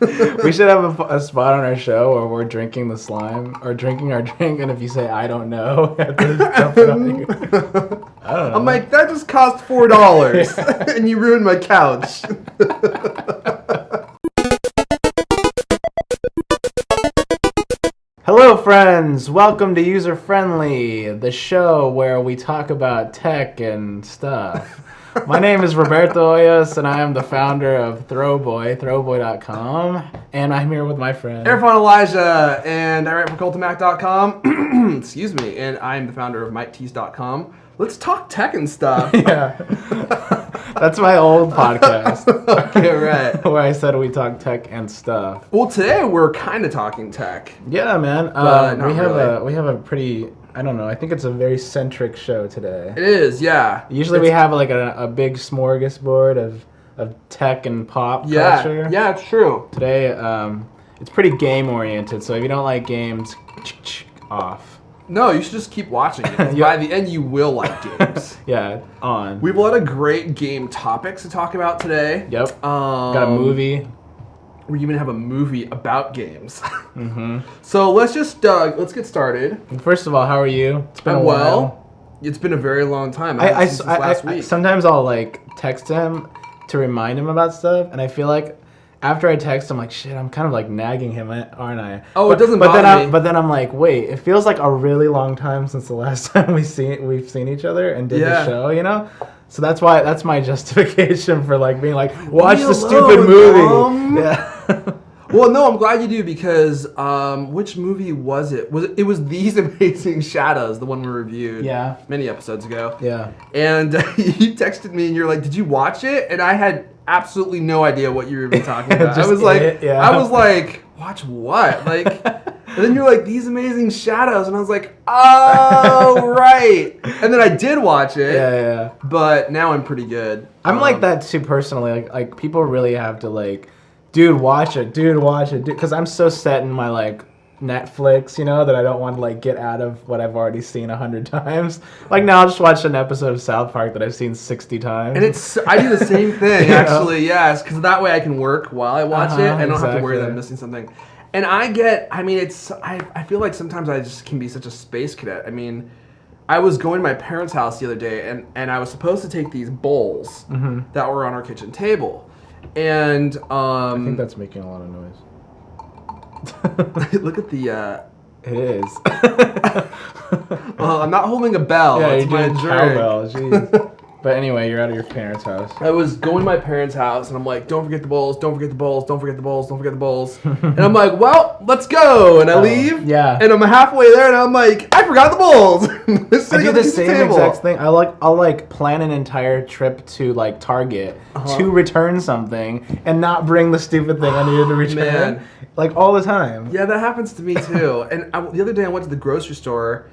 We should have a spot on our show where we're drinking the slime or drinking our drink, and if you say I don't know, I don't know. I'm like, that just cost $4, and you ruined my couch. Hello, friends. Welcome to User Friendly, the show where we talk about tech and stuff. My name is Roberto, and I am the founder of throwboy.com, and I'm here with my friend Erfan Elijah, and I write for cultamac.com. Excuse me, and I'm the founder of MikeTees.com. Let's talk tech and stuff. Yeah. That's my old podcast. Okay, right. Where I said we talk tech and stuff. Well, today we're kind of talking tech. Yeah, man. We have a pretty, I don't know, I think it's a very centric show today. It is, yeah. Usually we have like a big smorgasbord of tech and pop culture. Yeah, it's true. Today, it's pretty game oriented, so if you don't like games, off. No, you should just keep watching it. By the end, you will like games. Yeah, on. We have a lot of great game topics to talk about today. Yep. Got a movie. We even have a movie about games. Mm-hmm. So let's let's get started. First of all, how are you? It's been a while. It's been a very long time. Since last week. Sometimes I'll like text him to remind him about stuff, and I feel like after I text him, like, shit, I'm kind of like nagging him, aren't I? Oh, it doesn't bother me. But then I'm like, wait, it feels like a really long time since the last time we've seen each other and did the show, you know? So that's my justification for like being like, watch the stupid movie. Yeah. Well, no, I'm glad you do because which movie was it? It was These Amazing Shadows, the one we reviewed many episodes ago. Yeah. And you texted me and you're like, did you watch it? And I had absolutely no idea what you were even talking about. I was like, watch what? Like, and then you're like, These Amazing Shadows, and I was like, oh, right. And then I did watch it. Yeah. But now I'm pretty good. I'm like that too personally. Like people really have to like, dude, watch it, because I'm so set in my like Netflix, you know, that I don't want to like get out of what I've already seen 100 times. Like now I'll just watch an episode of South Park that I've seen 60 times. And I do the same thing, actually, yes, because that way I can work while I watch it and I don't have to worry that I'm missing something. And I feel like sometimes I just can be such a space cadet. I mean, I was going to my parents' house the other day and I was supposed to take these bowls that were on our kitchen table. And I think that's making a lot of noise. Look at the it is. Well, I'm not holding a bell. Yeah, it's my cowbell. Jeez. But anyway, you're out of your parents' house. I was going to my parents' house, and I'm like, don't forget the bowls, don't forget the bowls, don't forget the bowls, don't forget the bowls. And I'm like, well, let's go. And I leave. Yeah. And I'm halfway there, and I'm like, I forgot the bowls. I do the same exact thing. I'll like plan an entire trip to like Target to return something and not bring the stupid thing I needed to return. Man. Like all the time. Yeah, that happens to me too. And the other day I went to the grocery store,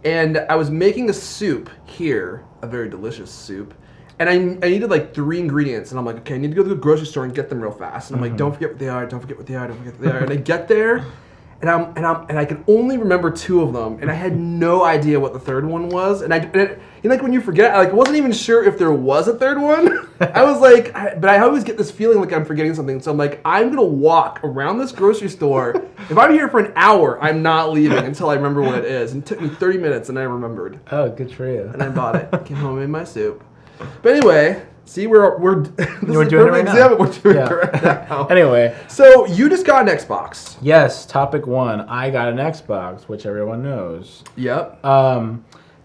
and I was making a soup here, a very delicious soup, and I needed like 3 ingredients, and I'm like, okay, I need to go to the grocery store and get them real fast. And I'm like, don't forget what they are, don't forget what they are, don't forget what they are. And I get there, and I can only remember 2 of them, and I had no idea what the third one was. And you know, like when you forget, I wasn't even sure if there was a third one. I was like, but I always get this feeling like I'm forgetting something. So I'm like, I'm gonna walk around this grocery store. If I'm here for an hour, I'm not leaving until I remember what it is. And it took me 30 minutes, and I remembered. Oh, good for you. And I bought it. Came home and made my soup. But anyway. See, we're doing it right now. We're doing it right now. Anyway, so you just got an Xbox. Yes, topic 1. I got an Xbox, which everyone knows. Yep.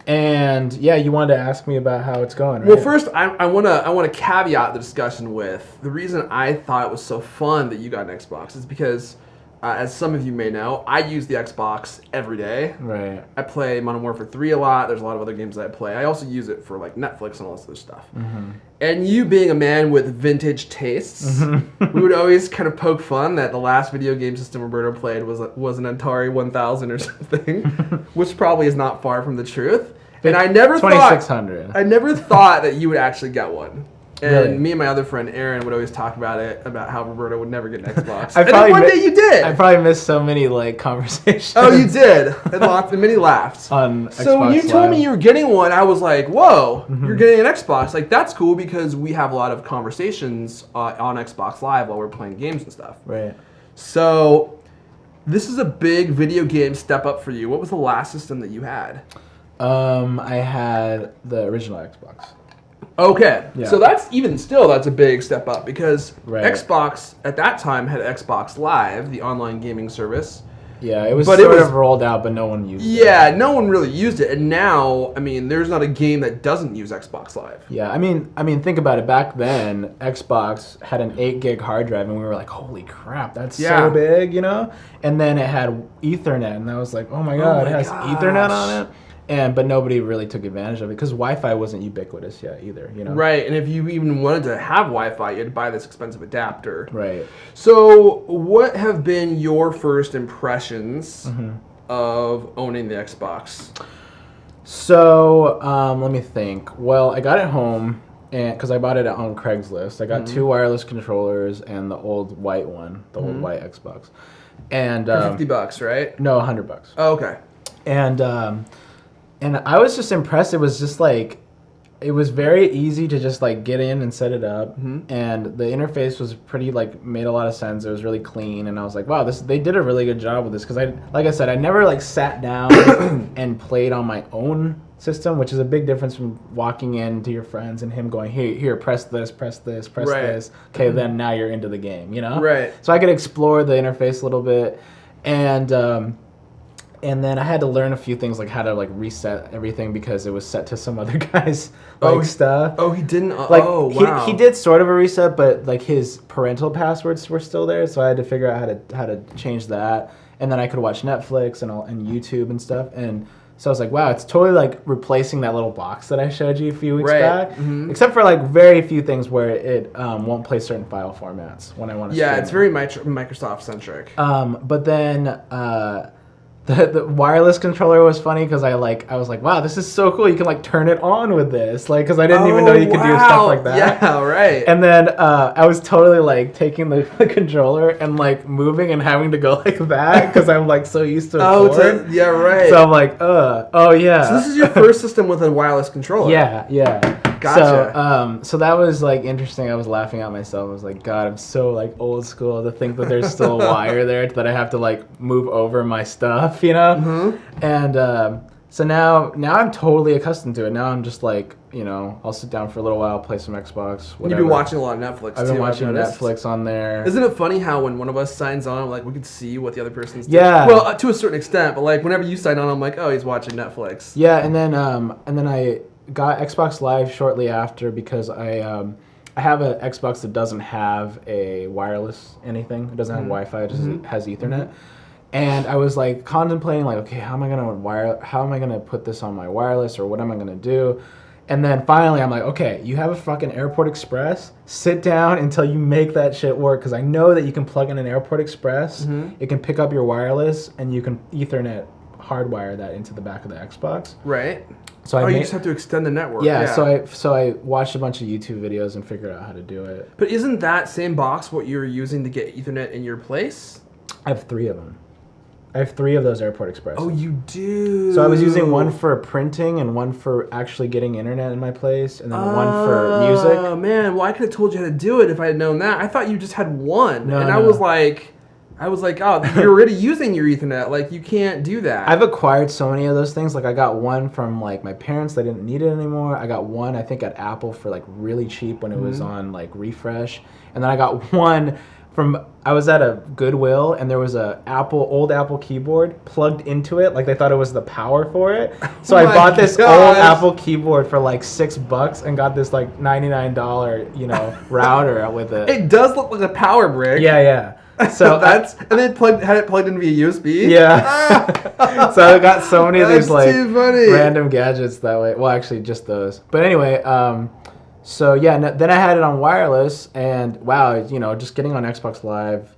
And yeah, you wanted to ask me about how it's going, right? Well, first, I want to caveat the discussion with the reason I thought it was so fun that you got an Xbox is because, as some of you may know, I use the Xbox every day. Right. I play Modern Warfare 3 a lot. There's a lot of other games that I play. I also use it for like Netflix and all this other stuff. Mm-hmm. And you being a man with vintage tastes, we would always kind of poke fun that the last video game system Roberto played was an Atari 1000 or something, which probably is not far from the truth. And I never 2600. I never thought that you would actually get one. And Really? me and my other friend Aaron would always talk about it, about how Roberto would never get an Xbox. I And then one day you did. I probably missed so many like conversations. Oh, you did. And many laughed. On So when Xbox you told Live. me you were getting one, I was like, whoa, you're getting an Xbox. Like, that's cool because we have a lot of conversations on Xbox Live while we're playing games and stuff. Right. So this is a big video game step up for you. What was the last system that you had? I had the original Xbox. Okay, Yeah. so that's a big step up because Right. Xbox at that time had Xbox Live, the online gaming service. Yeah, it was But sort it was- of rolled out, but no one used it. Yeah, no one really used it, and now, I mean, there's not a game that doesn't use Xbox Live. Yeah, I mean, think about it. Back then, Xbox had an 8 gig hard drive, and we were like, "Holy crap, that's Yeah. so big," you know. And then it had Ethernet, and I was like, "Oh my god, my it has gosh. Ethernet on it." But nobody really took advantage of it because Wi-Fi wasn't ubiquitous yet either, you know. Right, and if you even wanted to have Wi-Fi, you had to buy this expensive adapter. Right. So, what have been your first impressions of owning the Xbox? So let me think. Well, I got it home, and because I bought it on Craigslist, I got 2 wireless controllers and the old white one, the old white Xbox, and For $50, right? no, $100. Oh, okay. And I was just impressed. It was just like, it was very easy to just like get in and set it up, and the interface was pretty like made a lot of sense. It was really clean, and I was like, wow, they did a really good job with this because like I said, I never like sat down and played on my own system, which is a big difference from walking in to your friends and him going, here, press this, press this, press Right. this. Okay, then now you're into the game, you know? Right. So I could explore the interface a little bit, and then I had to learn a few things like how to like reset everything because it was set to some other guy's like stuff. Oh, he didn't. Like Oh, wow. he did sort of a reset, but like his parental passwords were still there, so I had to figure out how to change that. And then I could watch Netflix and YouTube and stuff. And so I was like, wow, it's totally like replacing that little box that I showed you a few weeks Right. back. Except for like very few things where it won't play certain file formats when I want to. Yeah, stream it's it. very Microsoft centric. But then the wireless controller was funny because I was like, wow, this is so cool. You can like turn it on with this, like, because I didn't even know you could do stuff like that. Yeah, right. And then I was totally like taking the controller and like moving and having to go like that because I'm like so used to a cord. Yeah, right. So I'm like, oh yeah. So this is your first system with a wireless controller. Yeah. Gotcha. So that was like interesting. I was laughing at myself. I was like, God, I'm so like old school to think that there's still a wire there that I have to like move over my stuff, you know? And so now I'm totally accustomed to it. Now I'm just like, you know, I'll sit down for a little while, play some Xbox, whatever. You've been watching a lot of Netflix too. I've been watching noticed. Netflix on there. Isn't it funny how when one of us signs on, like we can see what the other person's doing? Yeah. Well, to a certain extent, but like whenever you sign on, I'm like, oh, he's watching Netflix. Yeah, and then I got Xbox Live shortly after because I have an Xbox that doesn't have a wireless anything. It doesn't have Wi-Fi. It just has Ethernet. And I was like contemplating, like, okay, how am I gonna put this on my wireless, or what am I gonna do? And then finally, I'm like, okay, you have a fucking Airport Express. Sit down until you make that shit work, because I know that you can plug in an Airport Express. It can pick up your wireless, and you can Ethernet hardwire that into the back of the Xbox. Right. So you just have to extend the network. Yeah. So I watched a bunch of YouTube videos and figured out how to do it. But isn't that same box what you're using to get Ethernet in your place? I have 3 of them. I have 3 of those Airport Expresses. Oh, you do. So I was using one for printing and one for actually getting internet in my place, and then one for music. Oh man, well I could have told you how to do it if I had known that. I thought you just had one, No, and no. I was like, oh, you're already using your Ethernet. Like you can't do that. I've acquired so many of those things. Like I got one from like my parents; they didn't need it anymore. I got one, I think, at Apple for like really cheap when it was on like refresh, and then I got one from. I was at a Goodwill, and there was a old Apple keyboard plugged into it. Like they thought it was the power for it. So I my bought this gosh. old Apple keyboard for like $6 and got this like $99, router with it. It does look like a power brick. Yeah. So and then had it plugged in via USB. Yeah. So I got so many of these That's like too funny. random gadgets that way. Well, actually, just those. But anyway, so yeah, then I had it on wireless, and wow, just getting on Xbox Live,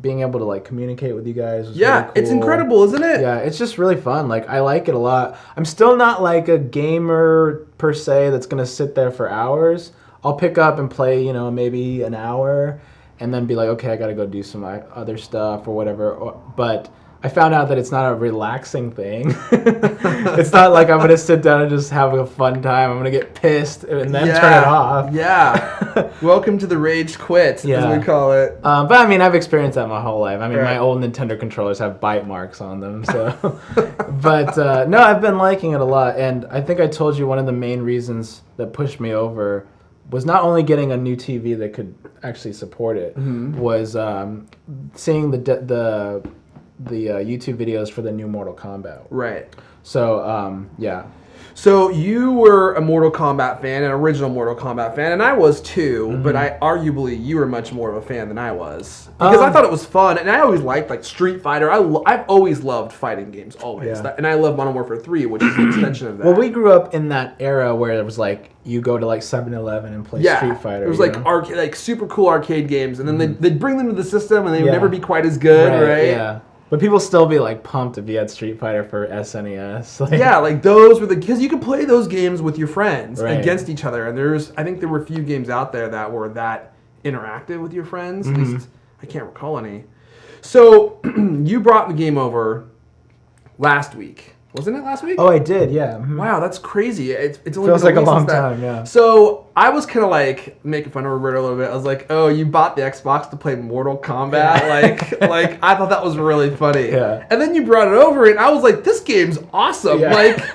being able to like communicate with you guys was really cool. It's incredible, isn't it? Yeah, it's just really fun. Like I like it a lot. I'm still not like a gamer per se that's gonna sit there for hours. I'll pick up and play, maybe an hour, and then be like, okay, I gotta go do some other stuff or whatever. But I found out that it's not a relaxing thing. It's not like I'm going to sit down and just have a fun time. I'm going to get pissed and then turn it off. Yeah. Welcome to the rage quit, as we call it. But I mean, I've experienced that my whole life. I mean, my old Nintendo controllers have bite marks on them. So, but no, I've been liking it a lot. And I think I told you one of the main reasons that pushed me over was not only getting a new TV that could actually support it, was seeing the YouTube videos for the new Mortal Kombat. Right. So, yeah. So you were a Mortal Kombat fan, an original Mortal Kombat fan, and I was too, but arguably you were much more of a fan than I was. Because I thought it was fun, and I always liked like Street Fighter. I've always loved fighting games, always. Yeah. And I love Modern Warfare 3, which is an extension of that. Well, we grew up in that era where it was like, you go to like 7-Eleven and play Street Fighter. It was like arcade, like super cool arcade games, and then they'd bring them to the system, and they would never be quite as good, right? Yeah. But people still be like pumped if you had Street Fighter for SNES. Like those were because you could play those games with your friends against each other. And I think there were a few games out there that were that interactive with your friends. At least I can't recall any. So you brought the game over last week. Wasn't it last week? Oh, I did, yeah. Wow, that's crazy. It's only feels been like a long since that. time, yeah. So I was kind of like making fun of Roberto a little bit. I was like, "Oh, you bought the Xbox to play Mortal Kombat?" Like I thought that was really funny. Yeah. And then you brought it over, and I was like, "This game's awesome!" Yeah. Like,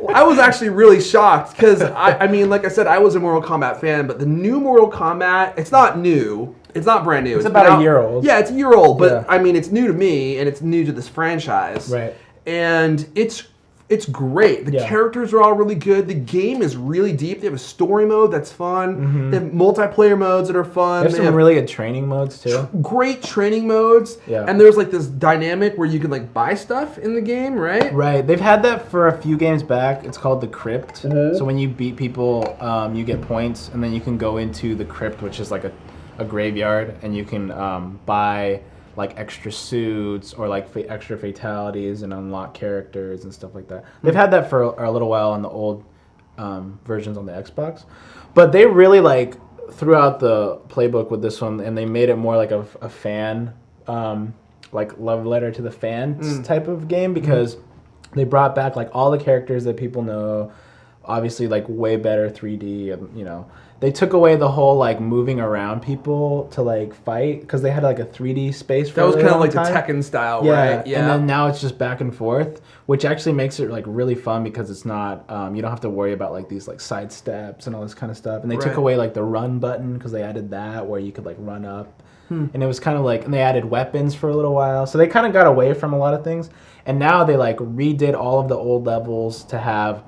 I was actually really shocked because I mean, like I said, I was a Mortal Kombat fan, but the new Mortal Kombat, it's not new. It's not brand new. It's about a year old. Yeah, it's a year old, but I mean, it's new to me, and it's new to this franchise. Right. And it's great. The characters are all really good. The game is really deep. They have a story mode that's fun. They have multiplayer modes that are fun. They have really good training modes too. Great training modes. Yeah. And there's like this dynamic where you can like buy stuff in the game, right? Right. They've had that for a few games back. It's called the Crypt. So when you beat people, you get points, and then you can go into the Crypt, which is like a graveyard, and you can buy like extra suits or like extra fatalities and unlock characters and stuff like that. They've had that for a little while on the old versions on the Xbox, but they really like threw out the playbook with this one, and they made it more like a fan, like love letter to the fans type of game, because they brought back like all the characters that people know, obviously like way better 3D, and they took away the whole like moving around people to like fight, because they had like a 3D space for that was kind of like time. the Tekken style, yeah, right? Yeah. And then now it's just back and forth, which actually makes it like really fun, because it's not you don't have to worry about like these like side steps and all this kind of stuff. And they took away like the run button, because they added that where you could like run up. And it was kind of like, and they added weapons for a little while, so they kind of got away from a lot of things. And now they like redid all of the old levels to have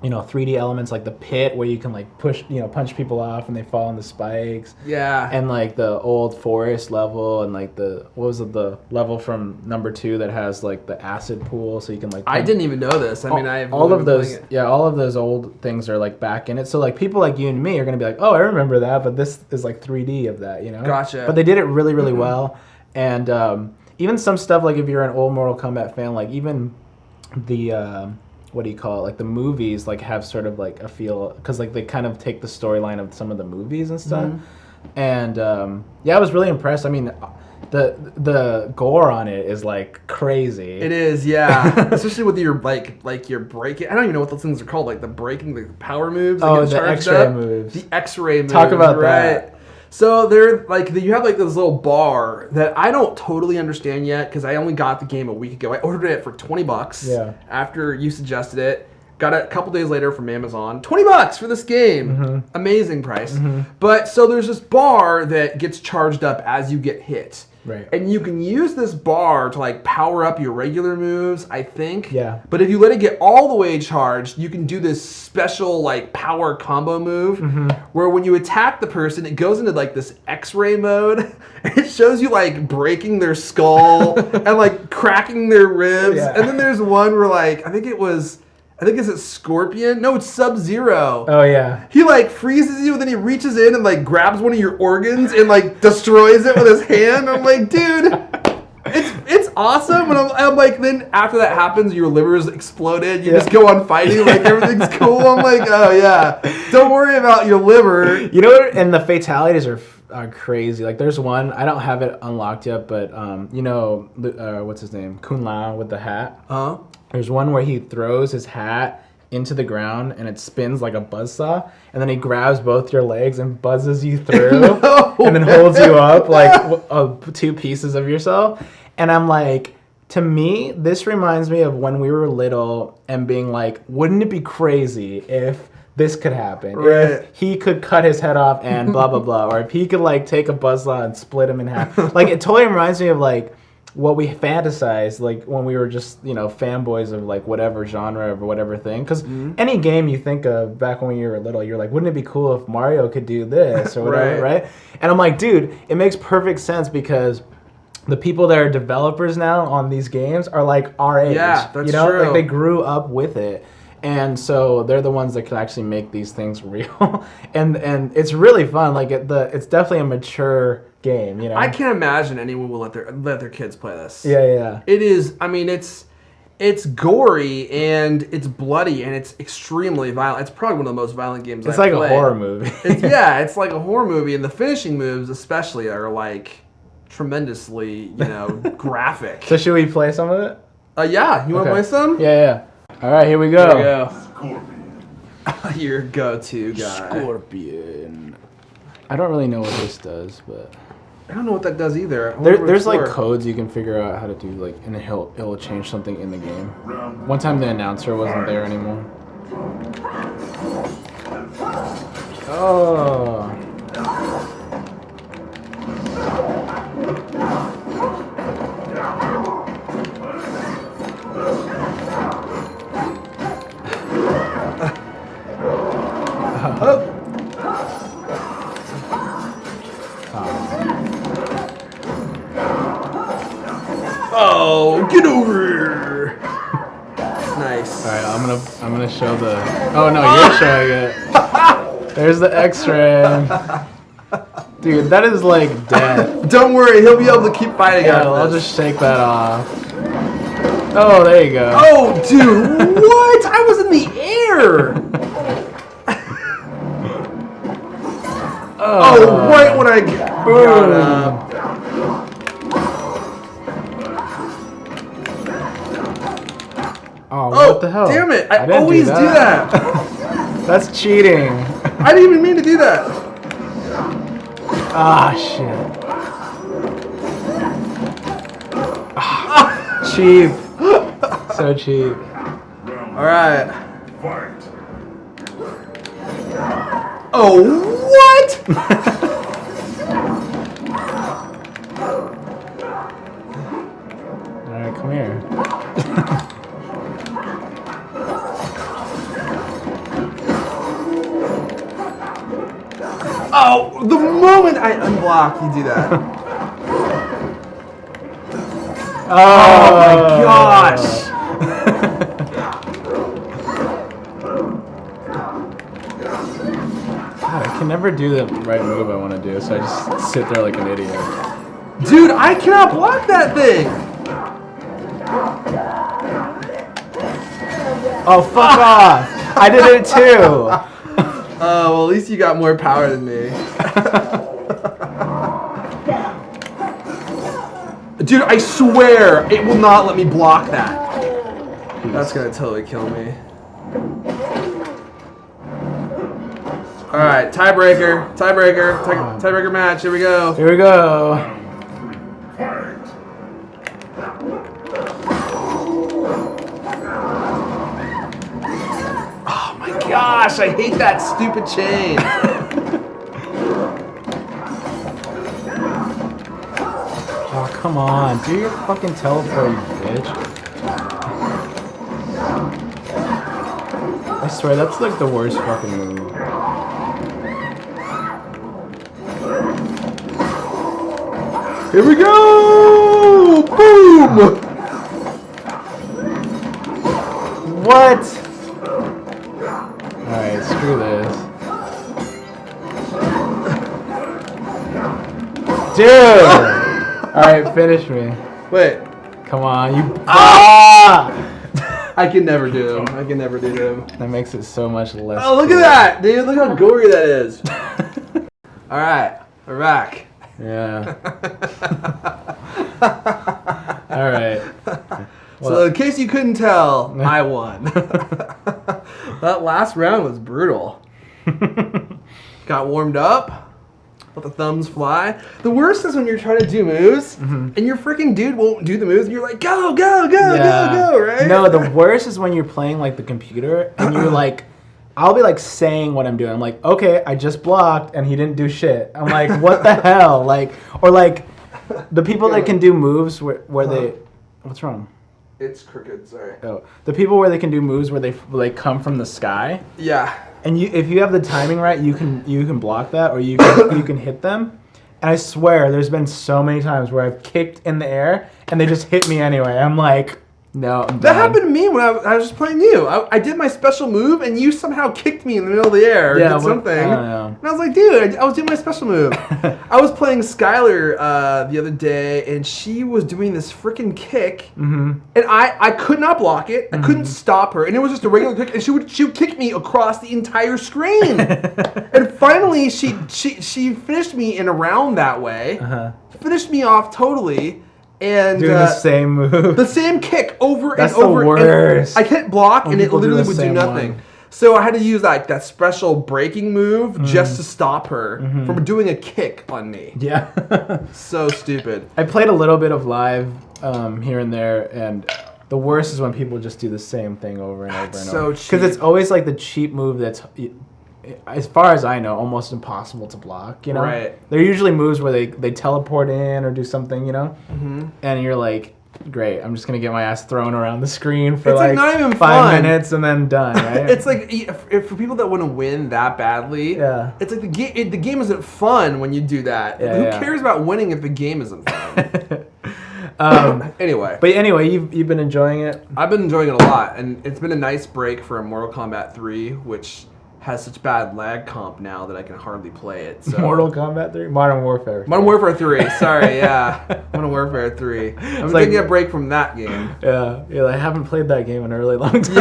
3D elements, like the pit where you can like punch people off and they fall on the spikes. Yeah. And like the old forest level, and like the level from number 2 that has like the acid pool, so you can like I didn't even know this. I mean, all of those old things are like back in it. So like people like you and me are gonna be like, oh, I remember that, but this is like 3D of that, Gotcha. But they did it really, really well. And even some stuff, like if you're an old Mortal Kombat fan, like even the what do you call it? Like the movies, like have sort of like a feel, because like they kind of take the storyline of some of the movies and stuff. And I was really impressed. I mean, the gore on it is like crazy. It is, yeah. Especially with your like your breaking. I don't even know what those things are called. Like the breaking, the power moves. Oh, the X-ray moves. The X-ray moves. Talk about that. So they're like you have like this little bar that I don't totally understand yet, because I only got the game a week ago. I ordered it for $20. Yeah. After you suggested it, got it a couple days later from Amazon. $20 for this game. Amazing price. But so there's this bar that gets charged up as you get hit. Right. And you can use this bar to like power up your regular moves, I think. Yeah. But if you let it get all the way charged, you can do this special like power combo move where when you attack the person, it goes into like this X-ray mode. And it shows you like breaking their skull and like cracking their ribs. Yeah. And then there's one where like I think it's Scorpion. No, it's Sub-Zero. Oh yeah. He like freezes you, and then he reaches in and like grabs one of your organs and like destroys it with his hand. I'm like, dude, it's awesome. And I'm like, then after that happens, your liver's exploded. You just go on fighting like everything's cool. I'm like, oh yeah, don't worry about your liver. You know what? And the fatalities are crazy. Like there's one, I don't have it unlocked yet, but you know, what's his name? Kun Lao with the hat. There's one where he throws his hat into the ground and it spins like a buzzsaw, and then he grabs both your legs and buzzes you through and then holds you up like two pieces of yourself. And I'm like, to me, this reminds me of when we were little and being like, wouldn't it be crazy if this could happen? Right. If he could cut his head off and blah, blah, blah. Or if he could like take a buzzsaw and split him in half. Like it totally reminds me of like what we fantasized like when we were just, you know, fanboys of like whatever genre or whatever thing. Because any game you think of back when you were little, you're like, wouldn't it be cool if Mario could do this or whatever, right? And I'm like, dude, it makes perfect sense because the people that are developers now on these games are like our age. Yeah, that's you know? true. Like they grew up with it. And so they're the ones that can actually make these things real. and it's really fun. Like it's definitely a mature game, you know. I can't imagine anyone will let their kids play this. Yeah. It is. I mean, it's gory and it's bloody and it's extremely violent. It's probably one of the most violent games. It's I've like played. a horror movie. It's like a horror movie, and the finishing moves especially are like tremendously, you know, graphic. So should we play some of it? Yeah. You want to play some? Yeah. All right, here we go. Here we go. Your go-to guy. Scorpion. I don't really know what this does, but I don't know what that does either. there's like codes you can figure out how to do, like, and it'll change something in the game. One time the announcer wasn't there anymore. Oh. Oh, get over here! Nice. All right, I'm gonna show the. Oh no, you're showing it. There's the X-ray. Dude, that is like death. Don't worry, he'll be able to keep fighting. Yeah, I'll just shake that off. Oh, there you go. Oh, dude, what? I was in the air. Oh, right when I got up. Oh, what the hell? Damn it! I didn't always do that. That's cheating. I didn't even mean to do that. Ah, shit. Cheap. So cheap. Alright. Oh, what? Alright, come here. Oh, the moment I unblock, you do that. Oh my gosh! God, I can never do the right move I want to do, so I just sit there like an idiot. Dude, I cannot block that thing! Oh, fuck off! I did it too! Oh, well, at least you got more power than me. Dude, I swear, it will not let me block that. That's gonna totally kill me. Alright, tiebreaker, tiebreaker match, here we go. Here we go. Oh my gosh, I hate that stupid chain. Oh, come on. Do your fucking teleport, you bitch. I swear, that's like the worst fucking move. Here we go! Boom! What? Alright, screw this. Dude! Alright, finish me. Wait. Come on, you. Ah! I can never do him. I can never do him. That makes it so much less. Oh, look cool. at that, dude! Look how gory that is. All right, we're back. Yeah. All right. So in case you couldn't tell, I won. That last round was brutal. Got warmed up. Let the thumbs fly. The worst is when you're trying to do moves and your freaking dude won't do the moves and you're like, go, go, go, go, go, right? No, the worst is when you're playing like the computer and you're like, I'll be like saying what I'm doing. I'm like, okay, I just blocked and he didn't do shit. I'm like, what the hell? Like, or like the people that can do moves where they, what's wrong? It's crooked, sorry. Oh, the people where they can do moves where they come from the sky. Yeah. And if you have the timing right, you can block that or you can hit them. And I swear, there's been so many times where I've kicked in the air and they just hit me anyway. I'm like, no, I'm That done. happened to me when I was just playing you. I did my special move and you somehow kicked me in the middle of the air. Yeah, did something. I don't know. And I was like, dude, I was doing my special move. I was playing Skylar the other day and she was doing this freaking kick. And I could not block it. I couldn't stop her. And it was just a regular kick. And she would kick me across the entire screen. And finally, she finished me in a round that way. Finished me off totally. And Doing the same move. The same kick over That's and over. the worst. And I can't block, When and it people do literally the would do same nothing. one. So I had to use like that special breaking move just to stop her from doing a kick on me. Yeah. So stupid. I played a little bit of live here and there, and the worst is when people just do the same thing over and over and So over. cheap. Because it's always like the cheap move that's, as far as I know, almost impossible to block, you know? Right. They're usually moves where they teleport in or do something, you know? And you're like, great, I'm just going to get my ass thrown around the screen for It's like not even 5 fun. minutes and then done, right? It's like if for people that want to win that badly, Yeah. it's like the game isn't fun when you do that. Yeah, Who yeah. cares about winning if the game isn't fun? Anyway. But anyway, you've been enjoying it? I've been enjoying it a lot, and it's been a nice break from Mortal Kombat 3, which has such bad lag comp now that I can hardly play it. So. Mortal Kombat 3? Modern Warfare. Modern Warfare 3, sorry, yeah. Modern Warfare 3. I'm like- taking a break from that game. Yeah, I haven't played that game in a really long time.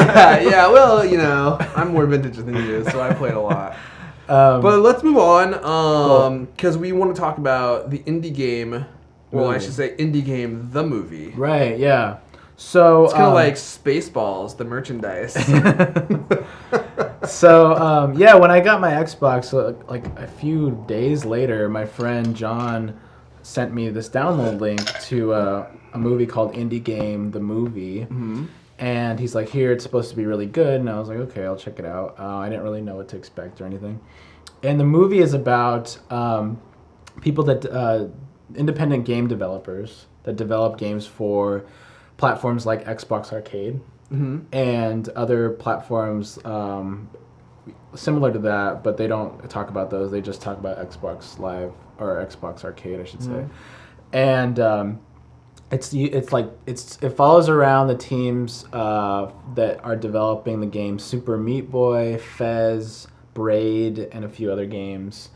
Yeah, well, you know, I'm more vintage than you, so I played a lot. But let's move on, because we want to talk about the indie game. Well, I should say indie game, the movie. Right, yeah. So It's kind of like Spaceballs, the merchandise. So yeah, when I got my Xbox, like a few days later, my friend John sent me this download link to a movie called Indie Game, the movie. And he's like, here, it's supposed to be really good. And I was like, okay, I'll check it out. I didn't really know what to expect or anything. And the movie is about people that, independent game developers that develop games for platforms like Xbox Arcade and other platforms similar to that, but they don't talk about those. They just talk about Xbox Live or Xbox Arcade, I should say. And it follows around the teams that are developing the games Super Meat Boy, Fez, Braid, and a few other games.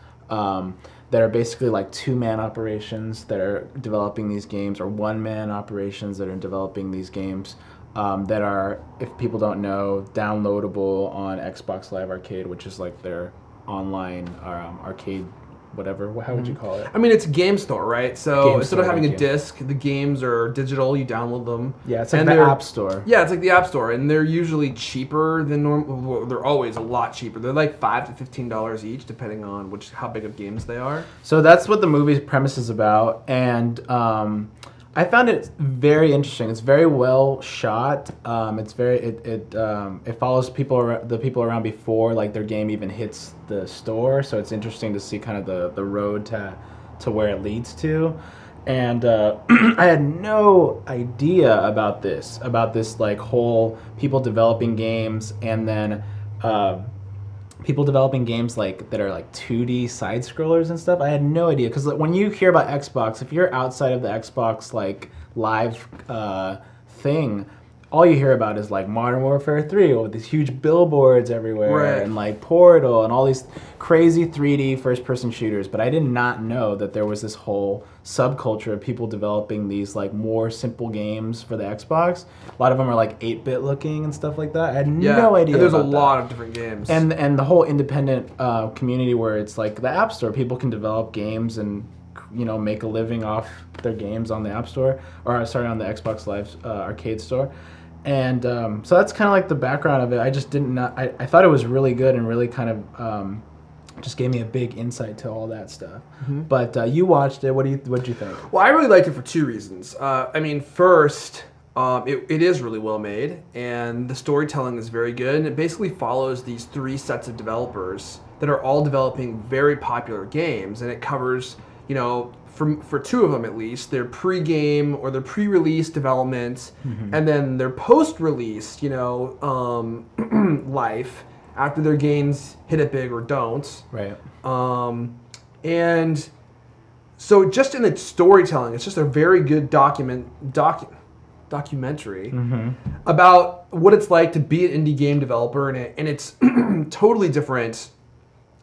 That are basically like two-man operations that are developing these games, or one-man operations that are developing these games that are, if people don't know, downloadable on Xbox Live Arcade, which is like their online arcade, whatever. How would you call it? I mean, it's a game store, right? So Game instead of store, having a yeah. disc, the games are digital. You download them. Yeah, it's like And the they're- App Store. Yeah, it's like the App Store, and they're usually cheaper than normal. Well, they're always a lot cheaper. They're like $5 to $15 each, depending on how big of games they are. So that's what the movie's premise is about, and I found it very interesting. It's very well shot. It follows the people around before like their game even hits the store. So it's interesting to see kind of the road to where it leads to. And I had no idea about this like whole people developing games and then people developing games like that are like 2D side scrollers and stuff. I had no idea because when you hear about Xbox, if you're outside of the Xbox like live thing, all you hear about is like Modern Warfare 3 with these huge billboards everywhere Right. and like Portal and all these crazy 3D first-person shooters. But I did not know that there was this whole subculture of people developing these like more simple games for the Xbox. A lot of them are like 8-bit looking and stuff like that. I had no idea. And there's a about lot that. of different games. And the whole independent community where it's like the App Store, people can develop games and make a living off their games on the App Store, or sorry, on the Xbox Live Arcade Store. And so that's kind of like the background of it. I just I thought it was really good and really kind of just gave me a big insight to all that stuff. Mm-hmm. But you watched it. What did you think? Well, I really liked it for two reasons. First, it is really well made, and the storytelling is very good. And it basically follows these three sets of developers that are all developing very popular games, and it covers, for two of them at least, their pre-game or their pre-release development, mm-hmm. and then their post-release, life after their games hit it big or don't. Right. And so just in its storytelling, it's just a very good documentary mm-hmm. about what it's like to be an indie game developer, and it's totally different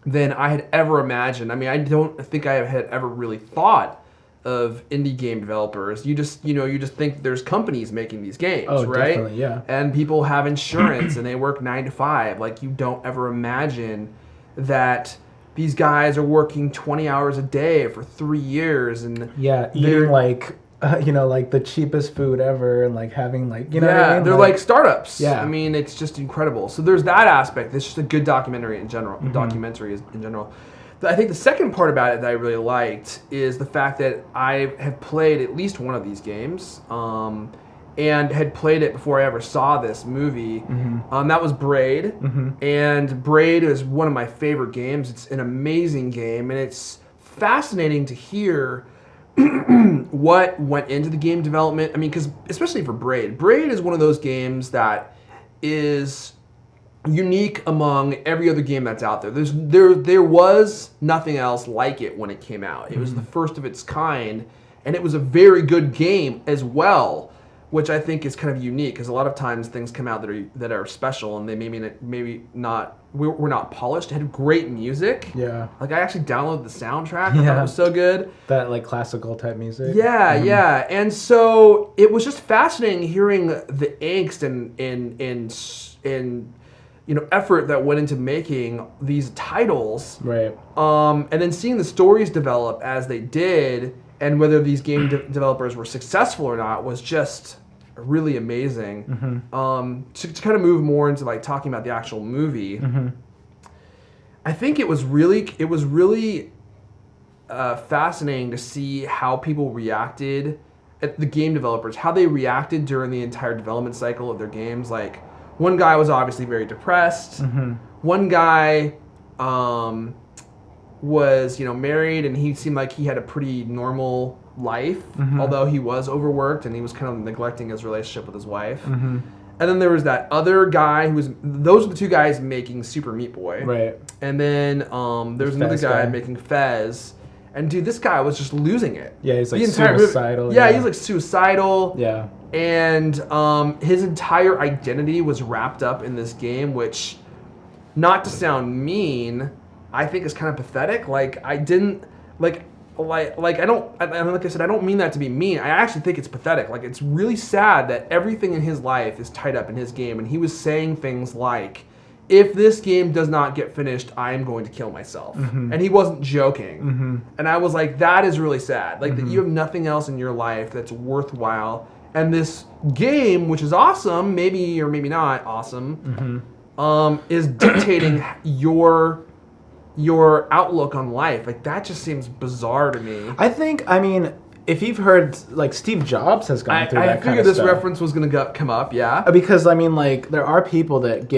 than I had ever imagined. I mean, I don't think I had ever really thought of indie game developers. You just think there's companies making these games, right? Definitely, yeah. And people have insurance and they work 9 to 5. Like, you don't ever imagine that these guys are working 20 hours a day for 3 years and eating like the cheapest food ever and like having like what I mean? They're like startups. Yeah, I mean, it's just incredible. So there's that aspect. It's just a good documentary in general. Mm-hmm. In general. I think the second part about it that I really liked is the fact that I have played at least one of these games, and had played it before I ever saw this movie. Mm-hmm. That was Braid, mm-hmm. and Braid is one of my favorite games. It's an amazing game, and it's fascinating to hear what went into the game development. I mean, because especially for Braid is one of those games that is unique among every other game that's out there. There was nothing else like it when it came out. It was the first of its kind, and it was a very good game as well, which I think is kind of unique, because a lot of times things come out that are special and they maybe not we're not polished. It had great music. Yeah. Like, I actually downloaded the soundtrack. I thought it was so good. That like classical type music. Yeah, mm-hmm. yeah. And so it was just fascinating hearing the angst and effort that went into making these titles. Right. And then seeing the stories develop as they did, and whether these game developers were successful or not, was just really amazing. Mm-hmm. To kind of move more into like talking about the actual movie, mm-hmm. I think it was really fascinating to see how people reacted, at the game developers, how they reacted during the entire development cycle of their games. Like, one guy was obviously very depressed. Mm-hmm. One guy was, married, and he seemed like he had a pretty normal life, mm-hmm. although he was overworked and he was kind of neglecting his relationship with his wife. Mm-hmm. And then there was that other guy those are the two guys making Super Meat Boy. Right. And then there was another guy making Fez. And dude, this guy was just losing it. Yeah, he's like suicidal. Yeah, he's like suicidal. Yeah. And his entire identity was wrapped up in this game, which, not to sound mean, I think is kind of pathetic. Like, I didn't like I don't, and like I said, I don't mean that to be mean. I actually think it's pathetic. Like, it's really sad that everything in his life is tied up in his game, and he was saying things like, if this game does not get finished, I am going to kill myself. Mm-hmm. And he wasn't joking. Mm-hmm. And I was like, that is really sad. Like, mm-hmm. that you have nothing else in your life that's worthwhile. And this game, which is awesome, maybe or maybe not awesome, mm-hmm. Is dictating your outlook on life. Like, that just seems bizarre to me. I mean, if you've heard, like, Steve Jobs has gone through that kind of stuff. I figured this reference was going to come up, yeah. Because, I mean, like, there are people that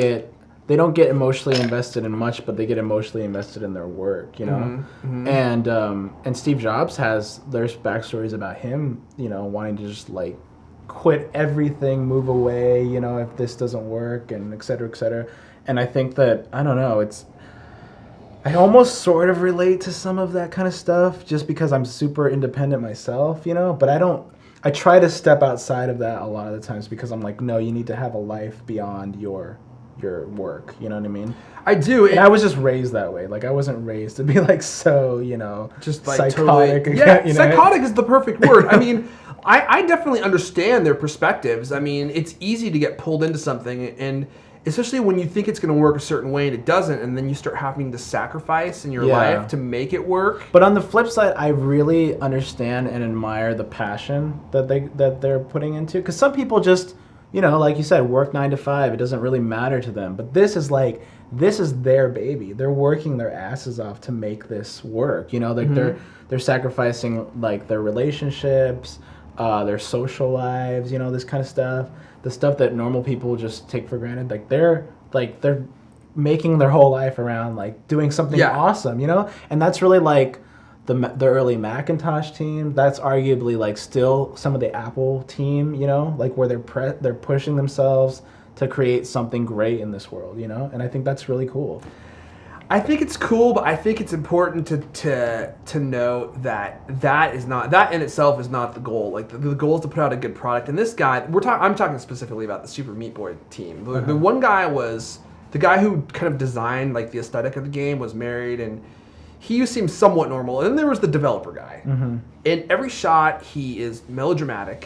they don't get emotionally invested in much, but they get emotionally invested in their work, Mm-hmm. And Steve Jobs there's backstories about him, wanting to just, like, quit everything, move away, if this doesn't work, and et cetera, et cetera. And I think that, I don't know, I almost sort of relate to some of that kind of stuff just because I'm super independent myself, but I don't I try to step outside of that a lot of the times because I'm like, no, you need to have a life beyond your work. You know what I mean? I do. And I was just raised that way. Like I wasn't raised to be like so, just like psychotic. Totally, yeah, psychotic is the perfect word. I mean, I definitely understand their perspectives. I mean, it's easy to get pulled into something, and especially when you think it's going to work a certain way and it doesn't, and then you start having to sacrifice in your life to make it work. But on the flip side, I really understand and admire the passion that they're putting into. Because some people just, like you said, work 9 to 5. It doesn't really matter to them. But this is their baby. They're working their asses off to make this work. They're sacrificing like their relationships, their social lives, this kind of stuff. The stuff that normal people just take for granted. They're making their whole life around like doing something awesome, And that's really like the early Macintosh team. That's arguably like still some of the Apple team, like where they're pushing themselves to create something great in this world, And I think that's really cool. I think it's cool, but I think it's important to note that in itself is not the goal. Like the goal is to put out a good product. And this guy, I'm talking specifically about the Super Meat Boy team. The one guy was the guy who kind of designed like the aesthetic of the game, was married, and he seemed somewhat normal. And then there was the developer guy. In every shot, he is melodramatic.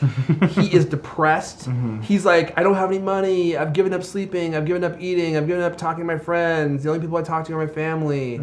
He is depressed. He's like, I don't have any money. I've given up sleeping. I've given up eating. I've given up talking to my friends. The only people I talk to are my family.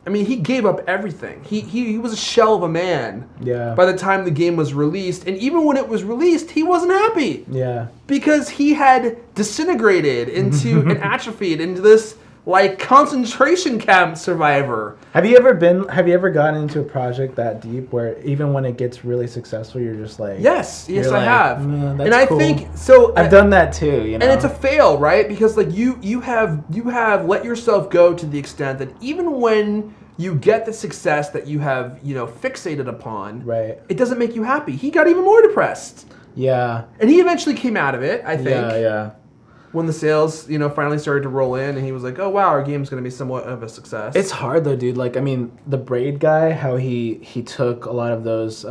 I mean, he gave up everything. He was a shell of a man by the time the game was released. And even when it was released, he wasn't happy. Yeah. Because he had disintegrated into and atrophied into this like concentration camp survivor. Have you ever gotten into a project that deep where even when it gets really successful, you're just like, yes, I have. That's and I cool. think so. I've done that too, And it's a fail, right? Because like you have let yourself go to the extent that even when you get the success that you have, fixated upon, right, it doesn't make you happy. He got even more depressed. Yeah. And he eventually came out of it, I think. Yeah. When the sales, finally started to roll in, and he was like, "Oh wow, our game's going to be somewhat of a success." It's hard though, dude. Like, I mean, the Braid guy, how he took a lot of those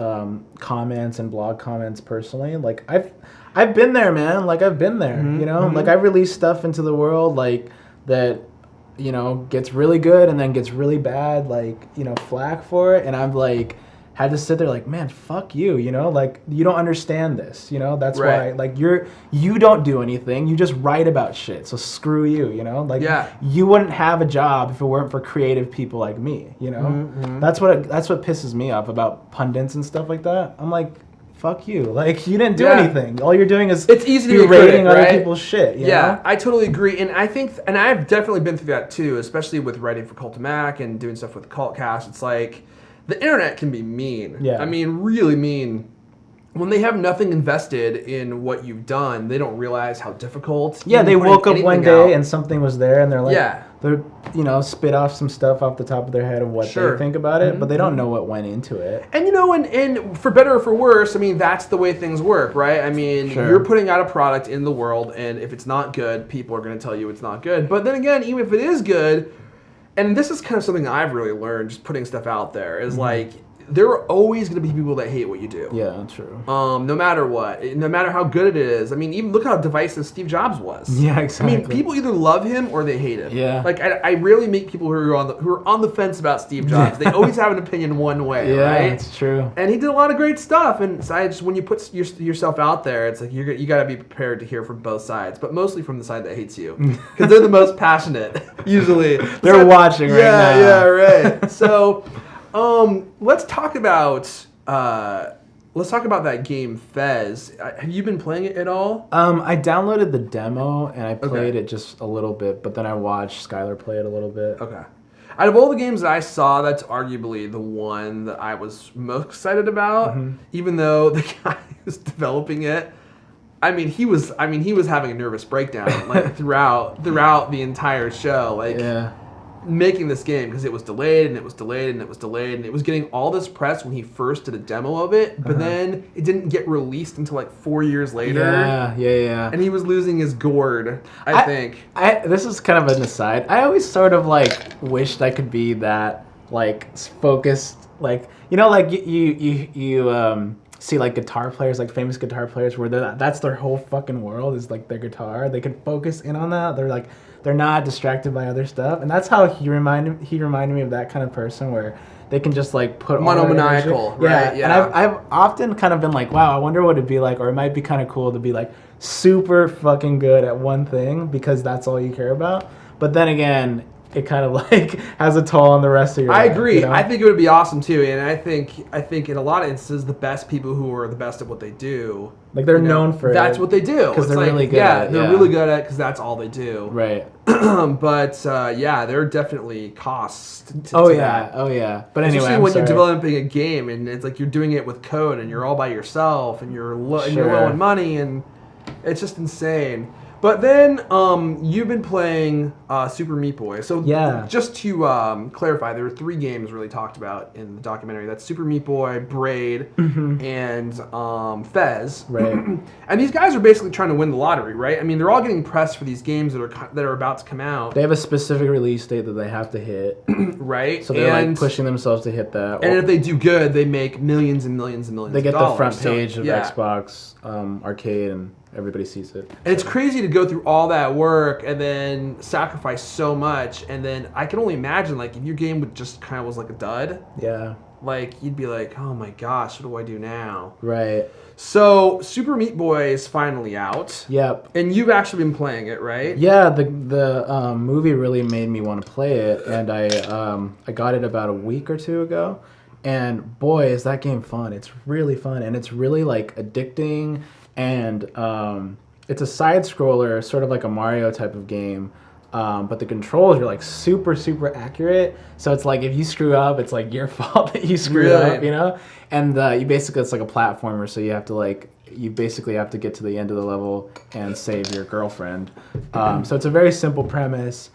comments and blog comments personally. Like, I've been there, man. Like, I've been there. Like I release stuff into the world like that, gets really good and then gets really bad, like flack for it, and I'm like. Had to sit there like, man, fuck you, like you don't understand this, that's why like you don't do anything, you just write about shit, so screw you, like you wouldn't have a job if it weren't for creative people like me, that's what pisses me off about pundits and stuff like that. I'm like, fuck you, like you didn't do anything, all you're doing is it's easy to be rating other right? people's shit, you know? I totally agree, and I think, and I've definitely been through that too, especially with writing for Cult of Mac and doing stuff with Cultcast. It's like the internet can be mean. Yeah. I mean, really mean. When they have nothing invested in what you've done, they don't realize how difficult. Yeah, they woke up one day and something was there, and they're like, they're spit off some stuff off the top of their head of what they think about it, but they don't know what went into it. And and for better or for worse, I mean, that's the way things work, right? I mean, you're putting out a product in the world, and if it's not good, people are going to tell you it's not good. But then again, even if it is good. And this is kind of something I've really learned, just putting stuff out there, is like, there are always going to be people that hate what you do. Yeah, true. No matter what. No matter how good it is. I mean, even look how divisive Steve Jobs was. Yeah, exactly. I mean, people either love him or they hate him. Yeah. Like, I rarely meet people who are on the fence about Steve Jobs. They always have an opinion one way, right? Yeah, it's true. And he did a lot of great stuff. And so when you put yourself out there, it's like you got to be prepared to hear from both sides, but mostly from the side that hates you, because they're the most passionate. Usually, they're watching right now. Yeah, right. So, let's talk about that game Fez. Have you been playing it at all? I downloaded the demo and I played it just a little bit, but then I watched Skylar play it a little bit. Okay. Out of all the games that I saw, that's arguably the one that I was most excited about, even though the guy who's developing it, he was having a nervous breakdown like throughout the entire show, like making this game, because it was delayed and it was delayed and it was delayed, and it was getting all this press when he first did a demo of it, but then it didn't get released until like 4 years later. Yeah. And he was losing his gourd, I think. This is kind of an aside. I always sort of like wished I could be that like focused, like like you see like guitar players, like famous guitar players, where that's their whole fucking world is like their guitar. They can focus in on that. They're not distracted by other stuff, and that's how he reminded me of that kind of person where they can just like put monomaniacal, right? Yeah. And I've often kind of been like, wow, I wonder what it'd be like, or it might be kind of cool to be like super fucking good at one thing because that's all you care about. But then again, it kind of like has a toll on the rest of your life. I agree. You know? I think it would be awesome too, and I think in a lot of instances, the best people who are the best at what they do, like they're known for that's what they do because they're like, really good. Yeah, they're really good at it because that's all they do. Right. But yeah, there are definitely costs. To that. Oh yeah. But anyway, especially when you're developing a game and it's like you're doing it with code and you're all by yourself and you're low on money and it's just insane. But then you've been playing Super Meat Boy. So just to clarify, there were 3 games really talked about in the documentary. That's Super Meat Boy, Braid, and Fez. Right. And these guys are basically trying to win the lottery, right? I mean, they're all getting pressed for these games that are about to come out. They have a specific release date that they have to hit. Right. So they're like pushing themselves to hit that. And if they do good, they make millions and millions and millions of dollars. They get the front page of Xbox Arcade and everybody sees it. And it's crazy to go through all that work and then sacrifice so much. And then I can only imagine, like, if your game would just kind of was like a dud. Yeah. Like, you'd be like, oh my gosh, what do I do now? Right. So, Super Meat Boy is finally out. Yep. And you've actually been playing it, right? Yeah, the movie really made me want to play it. And I got it about a week or 2 ago. And boy, is that game fun. It's really fun. And it's really, like, addicting. And it's a side scroller, sort of like a Mario type of game, but the controls are like super accurate. So it's like if you screw up, it's like your fault that you screwed up, you know. And you basically it's like a platformer, so you basically have to get to the end of the level and save your girlfriend. So it's a very simple premise.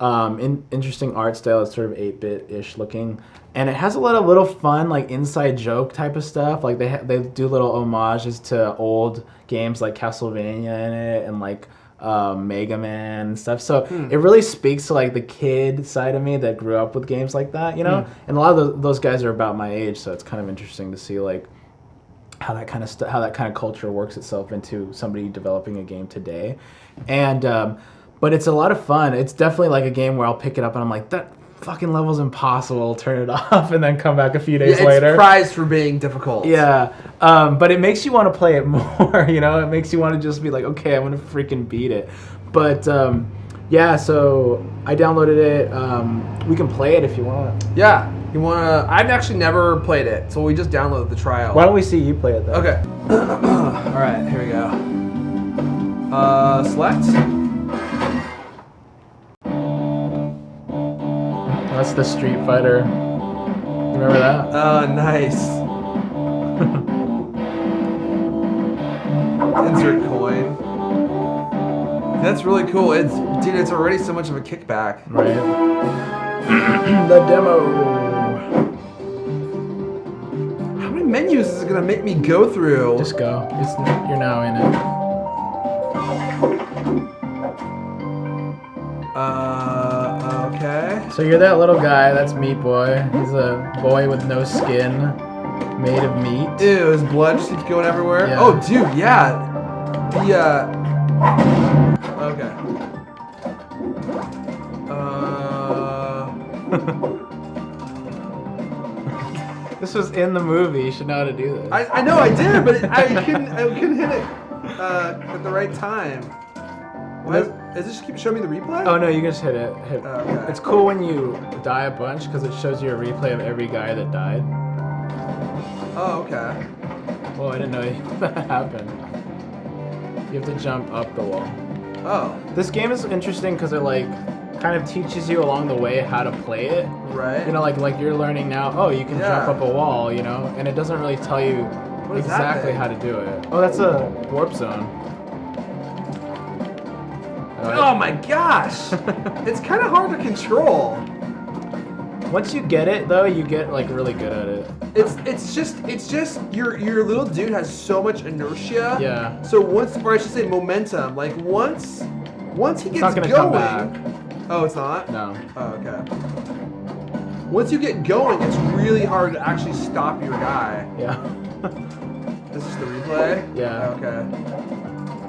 Interesting art style. It's sort of 8-bit-ish looking. And it has a lot of little fun, like, inside joke type of stuff. Like, they do little homages to old games like Castlevania in it and, like, Mega Man and stuff. So it really speaks to, like, the kid side of me that grew up with games like that, you know? And a lot of those guys are about my age, so it's kind of interesting to see, like, how that kind of culture works itself into somebody developing a game today. And but it's a lot of fun. It's definitely like a game where I'll pick it up and I'm like, that fucking level's impossible, turn it off, and then come back a few days later. It's prized for being difficult. Yeah, but it makes you want to play it more, you know? It makes you want to just be like, okay, I'm going to freaking beat it. But, yeah, so I downloaded it. We can play it if you want. Yeah, you want to... I've actually never played it, so we just downloaded the trial. Why don't we see you play it, then? Okay. All right, here we go. Select. That's the Street Fighter. Remember that? Oh, nice. Insert coin. That's really cool. It's already so much of a kickback. Right. The demo. How many menus is it gonna make me go through? Just go. You're now in it. Okay. So you're that little guy, that's Meat Boy. He's a boy with no skin, made of meat. Ew, his blood just keeps going everywhere. Yeah. Oh, dude, yeah. Okay. This was in the movie. You should know how to do this. I know I did, but I couldn't hit it at the right time. Does it just keep showing me the replay? Oh no, you can just hit it. Okay. It's cool when you die a bunch because it shows you a replay of every guy that died. Oh, okay. Well, I didn't know that happened. You have to jump up the wall. Oh. This game is interesting because it like kind of teaches you along the way how to play it. Right. You know, like you're learning now. Oh, you can jump up a wall. You know, and it doesn't really tell you exactly how to do it. Oh, that's a warp zone. Oh my gosh! It's kind of hard to control. Once you get it, though, you get like really good at it. It's just your little dude has so much inertia. Yeah. So or I should say momentum. Like once he gets not gonna going. Come back. Oh, it's not? No. Oh, okay. Once you get going, it's really hard to actually stop your guy. Yeah. This is the replay? Yeah. Okay.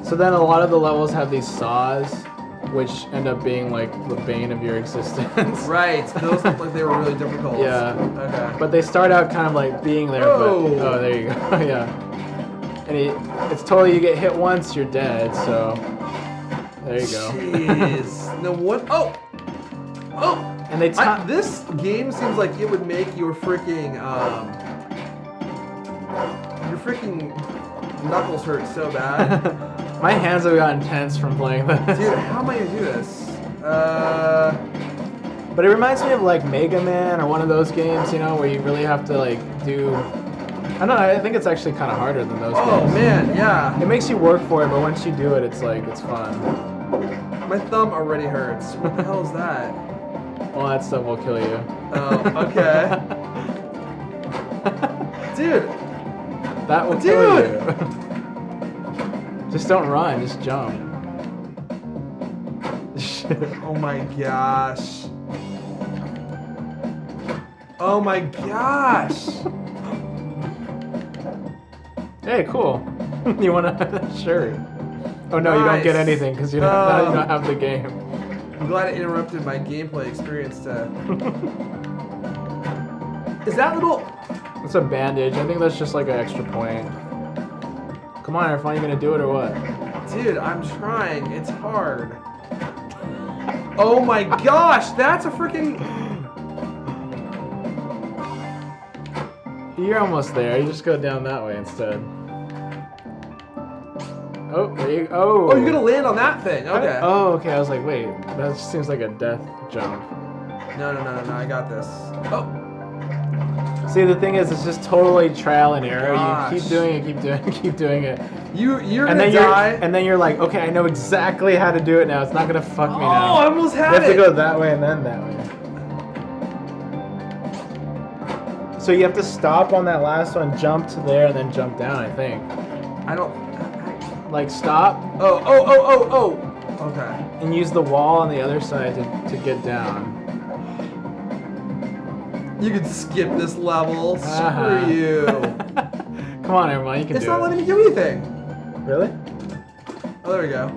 So then a lot of the levels have these saws, which end up being like the bane of your existence. Right. Those look like they were really difficult. Yeah. Okay. But they start out kind of like being there, Whoa. but oh, there you go. Yeah. And it's totally, you get hit once, you're dead. So there you go. Jeez. No what? Oh. Oh. And they this game seems like it would make your freaking knuckles hurt so bad. My hands have gotten tense from playing this. Dude, how am I gonna do this? But it reminds me of like Mega Man or one of those games, you know, where you really have to like do. I don't know. I think it's actually kind of harder than those games. Oh man, yeah. It makes you work for it, but once you do it, it's like it's fun. My thumb already hurts. What the hell is that? Well, that stuff will kill you. Oh, okay. Dude. That will kill you. Just don't run, just jump. Oh my gosh. Oh my gosh. Hey, cool. You want to shirt? Oh no, you don't get anything because you don't have the game. I'm glad it interrupted my gameplay experience to... Is that little... It's a bandage. I think that's just like an extra point. Come on, Irfan, you gonna do it or what? Dude, I'm trying. It's hard. Oh my gosh, that's a freaking... You're almost there. You just go down that way instead. Oh, there you go. Oh, oh, you're gonna land on that thing. Okay. Oh, okay. I was like, wait, that just seems like a death jump. No, I got this. Oh. See, the thing is, it's just totally trial and error. Gosh. You keep doing it, keep doing it. You're and gonna die. And then you're like, okay, I know exactly how to do it now. It's not gonna fuck me now. Oh, I almost had it. You have it. to go that way and then that way. So you have to stop on that last one, jump to there, and then jump down, I think. I don't... Like, stop. Oh. Okay. And use the wall on the other side to get down. You can skip this level. Screw you. Come on, everyone, you can do it. It's not letting me do anything. Really? Oh, there we go.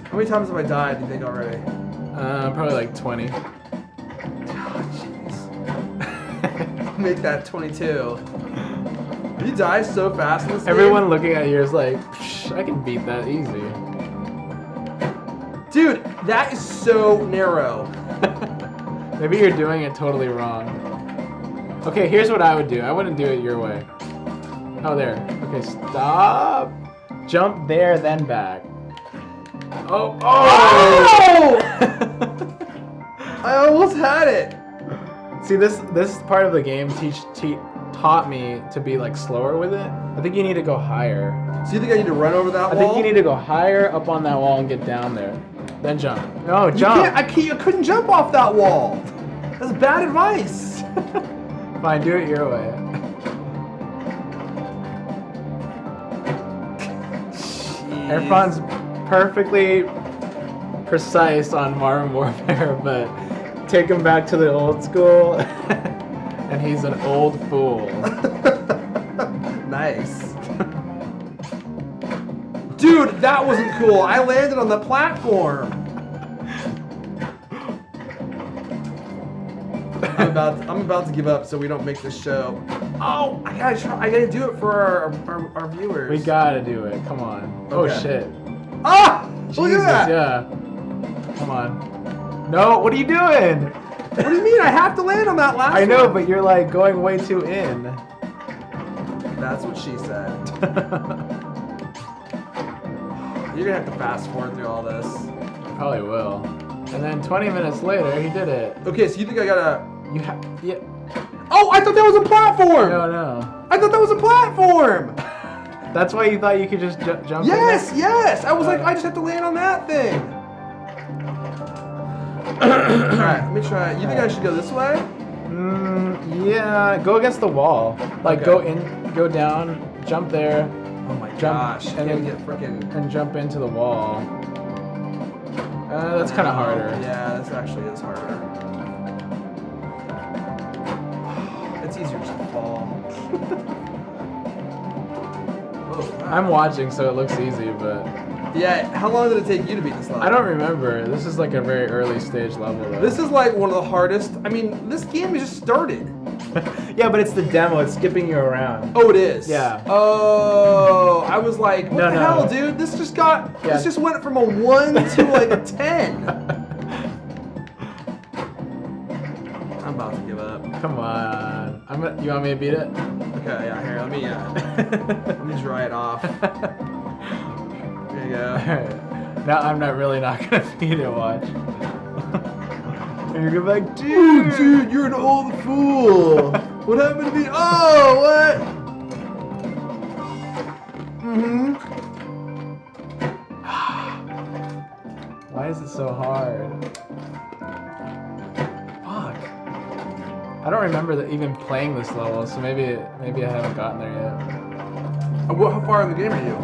How many times have I died, do you think, already? Probably like 20. Oh, jeez. Make that 22. You die so fast in this Everyone game. looking at you is like, psh, I can beat that easy. Dude, that is so narrow. Maybe you're doing it totally wrong. Okay, here's what I would do. I wouldn't do it your way. Oh, there. Okay, stop. Jump there, then back. Oh! Oh! I almost had it. See, this part of the game taught me to be like slower with it. I think you need to go higher. So you think I need to run over that wall? I think you need to go higher up on that wall and get down there. Then jump. No, jump. I couldn't jump off that wall. That's bad advice. Fine, do it your way. Irfan's perfectly precise on Modern Warfare, but take him back to the old school, and he's an old fool. Nice. Dude, that wasn't cool. I landed on the platform. I'm about to give up so we don't make this show. Oh, I gotta do it for our viewers. We gotta do it. Come on. Okay. Oh shit. Ah! Jesus, Look at that! yeah. Come on. No, what are you doing? What do you mean? I have to land on that last one. I know, but you're like going way too in. That's what she said. You're gonna have to fast forward through all this. Probably will. And then 20 minutes later, he did it. Okay, so you think I gotta... Yeah. Oh, I thought that was a platform! No. I thought that was a platform! That's why you thought you could just jump Yes, in there? yes! I was like, I just have to land on that thing. Alright, let me try. You think I should go this way? Yeah, go against the wall. Like, Okay. go in, go down, jump there, Oh my jump, gosh. and then get freaking... and jump into the wall. That's kind of harder. Yeah, this actually is harder. It's easier just to fall. I'm watching, so it looks easy, but Yeah, how long did it take you to beat this level? I don't remember. This is like a very early stage level, though. This is like one of the hardest. I mean, this game just started. Yeah, but it's the demo. It's skipping you around. Oh, it is? Yeah. Oh, I was like, what the hell, No. dude? This just went from a 1 to like a 10. I'm about to give up. Come on. You want me to beat it? Okay, yeah, here, let me dry it off. There you go. Now I'm not gonna beat it, watch. And you're gonna be like, dude, You're an old fool. What happened to me? Oh, what? Why is it so hard? Fuck. I don't remember even playing this level, so maybe I haven't gotten there yet. How far in the game are you?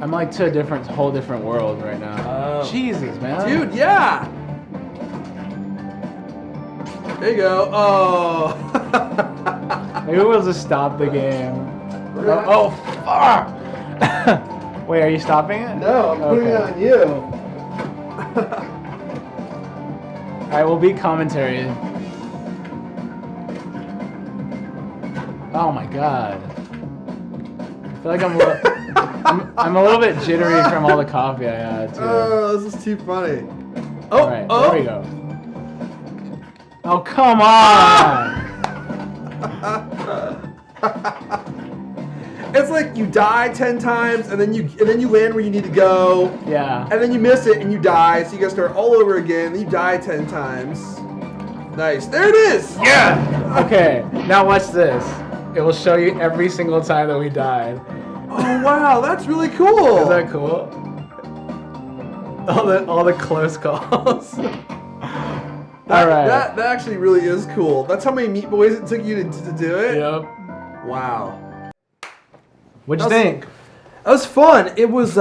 I'm like to a whole different world right now. Oh. Jesus, man. Dude, yeah. There you go. Oh. Maybe we'll just stop the game. Oh, fuck! Wait, are you stopping it? No, I'm putting it on you. Alright, we'll be commentary. Oh my god. I feel like I'm a little bit jittery from all the coffee I had, too. Oh, this is too funny. Oh, Alright, there we go. Oh, come on! It's like you die 10 times and then you land where you need to go. Yeah. And then you miss it and you die, so you gotta start all over again. Then you die 10 times. Nice. There it is! Yeah! Okay, now watch this. It will show you every single time that we died. Oh wow, that's really cool. Is that cool? All the close calls. Alright. That actually really is cool. That's how many Meat Boys it took you to do it? Yep. Wow. What'd you think? That was fun. It was.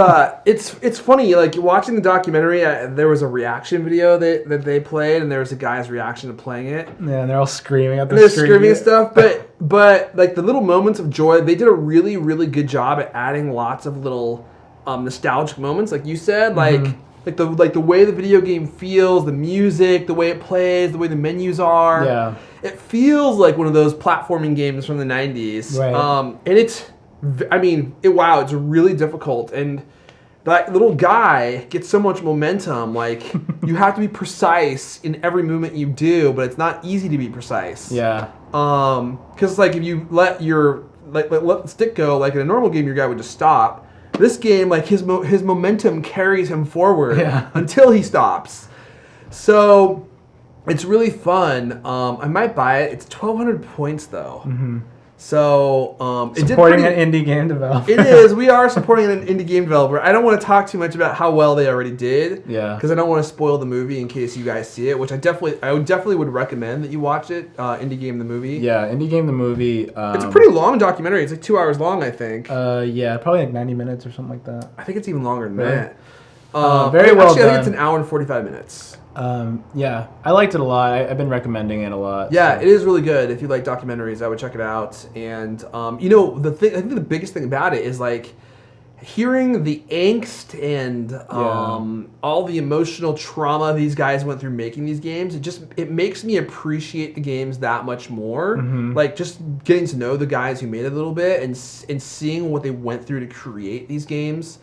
It's funny. Like watching the documentary, there was a reaction video that they played, and there was a guy's reaction to playing it. Yeah, and they're all screaming at the They're screen. screaming and stuff, but like the little moments of joy, they did a really really good job at adding lots of little nostalgic moments, like you said, like the way the video game feels, the music, the way it plays, the way the menus are. Yeah. It feels like one of those platforming games from the 90s. Right. And it's, I mean, it's really difficult. And that little guy gets so much momentum. Like, you have to be precise in every movement you do, but it's not easy to be precise. Yeah. Because, like, if you let let the stick go, like in a normal game, your guy would just stop. This game, like, his momentum carries him forward until he stops. So it's really fun. I might buy it. It's 1,200 points, though. Mm-hmm. So supporting an indie game developer. It is. We are supporting an indie game developer. I don't want to talk too much about how well they already did. Yeah. Because I don't want to spoil the movie in case you guys see it, which I definitely would recommend that you watch it. Indie Game the movie. Yeah, Indie Game the movie. It's a pretty long documentary. It's like 2 hours long, I think. Yeah, probably like 90 minutes or something like that. I think it's even longer than Really? that. Very well actually, done. I think it's an hour and 45 minutes. Yeah, I liked it a lot. I've been recommending it a lot. Yeah, so. it is really good. If you like documentaries, I would check it out. And I think the biggest thing about it is like hearing the angst and all the emotional trauma these guys went through making these games. It makes me appreciate the games that much more. Mm-hmm. Like just getting to know the guys who made it a little bit and seeing what they went through to create these games.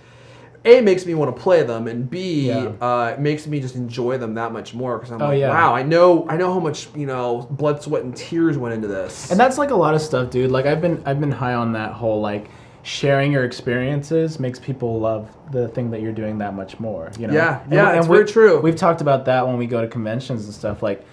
A, makes me want to play them, and B, it makes me just enjoy them that much more because I'm wow, I know how much blood, sweat, and tears went into this. And that's like a lot of stuff, dude. Like I've been high on that whole like sharing your experiences makes people love the thing that you're doing that much more. Yeah, it's very true. We've talked about that when we go to conventions and stuff. Like,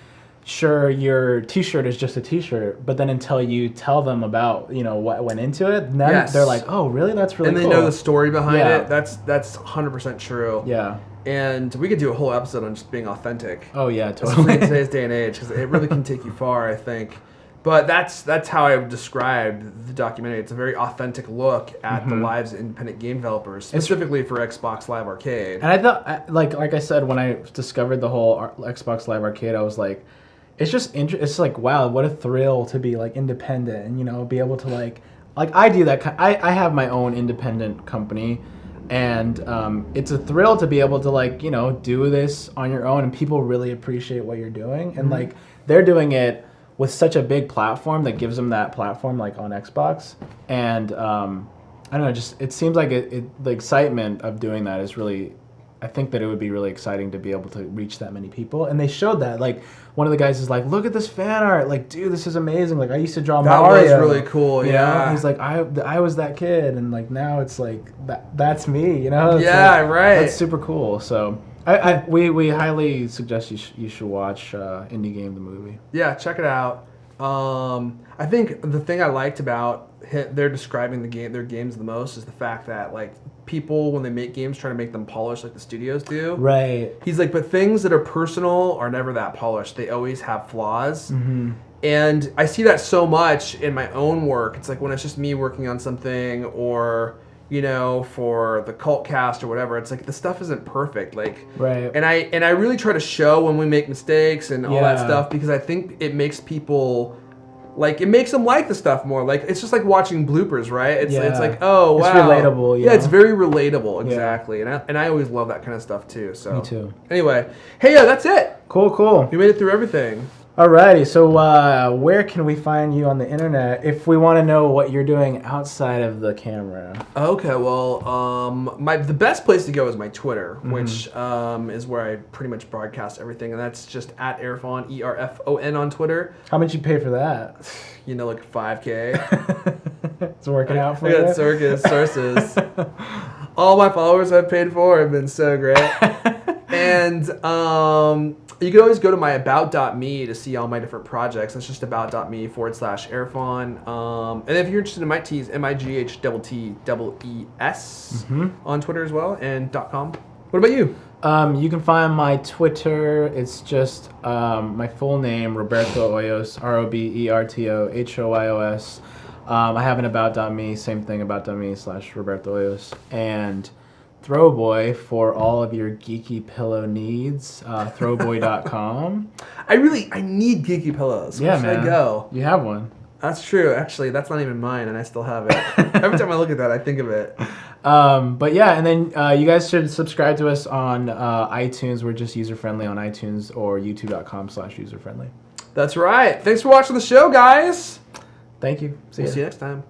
sure, your T-shirt is just a T-shirt, but then until you tell them about what went into it, then they're like, "Oh, really? That's really cool." And they know the story behind it. That's 100% true. Yeah. And we could do a whole episode on just being authentic. Oh yeah, totally. Especially in today's day and age, because it really can take you far, I think. But that's how I would describe the documentary. It's a very authentic look at the lives of independent game developers, specifically for Xbox Live Arcade. And I thought, like I said, when I discovered the whole Xbox Live Arcade, I was like, it's just it's like, wow, what a thrill to be like independent and, you know, be able to like I do that. I have my own independent company, and it's a thrill to be able to like, you know, do this on your own, and people really appreciate what you're doing, and like they're doing it with such a big platform that gives them that platform like on Xbox, and I don't know, just it seems like the excitement of doing that is really, I think that it would be really exciting to be able to reach that many people. And they showed that. Like, one of the guys is like, look at this fan art. Like, dude, this is amazing. Like, I used to draw Mario. That was really cool, you yeah. know? He's like, I was that kid. And, like, now it's like, that's me, you know? It's yeah, like, right. That's super cool. So, we highly suggest you should watch Indie Game the movie. Yeah, check it out. I think the thing I liked about they're describing their games the most is the fact that like people when they make games try to make them polished like the studios do. Right. He's like, but things that are personal are never that polished. They always have flaws. Mm-hmm. And I see that so much in my own work. It's like when it's just me working on something or, you know, for the cult cast or whatever, it's like the stuff isn't perfect. Like, right. And I really try to show when we make mistakes and all that stuff because I think it makes people like it makes them like the stuff more. Like it's just like watching bloopers, right? It's like, oh wow, it's relatable. Yeah, it's very relatable, exactly. Yeah. And I always love that kind of stuff too. So me too. Anyway, hey, yeah, that's it. Cool. We made it through everything. Alrighty, so where can we find you on the internet if we want to know what you're doing outside of the camera? Okay, well, the best place to go is my Twitter, which is where I pretty much broadcast everything, and that's just at Erfon, ERFON on Twitter. How much you pay for that? You know, like $5K. It's working out for you. I got sources. All my followers I've paid for have been so great. And you can always go to my about.me to see all my different projects. That's just about.me/Erfon. And if you're interested in my tees, MIGHTTEES on Twitter as well, and .com. What about you? You can find my Twitter. It's just my full name, Roberto Hoyos, ROBERTOHOYOS. I have an about.me, same thing, about.me/Roberto Hoyos. And Throwboy for all of your geeky pillow needs, throwboy.com. I need geeky pillows. Where should I go? You have one. That's true. Actually, that's not even mine, and I still have it. Every time I look at that, I think of it. But yeah, and then you guys should subscribe to us on iTunes. We're just user-friendly on iTunes or youtube.com/user-friendly. That's right. Thanks for watching the show, guys. Thank you. See you next time.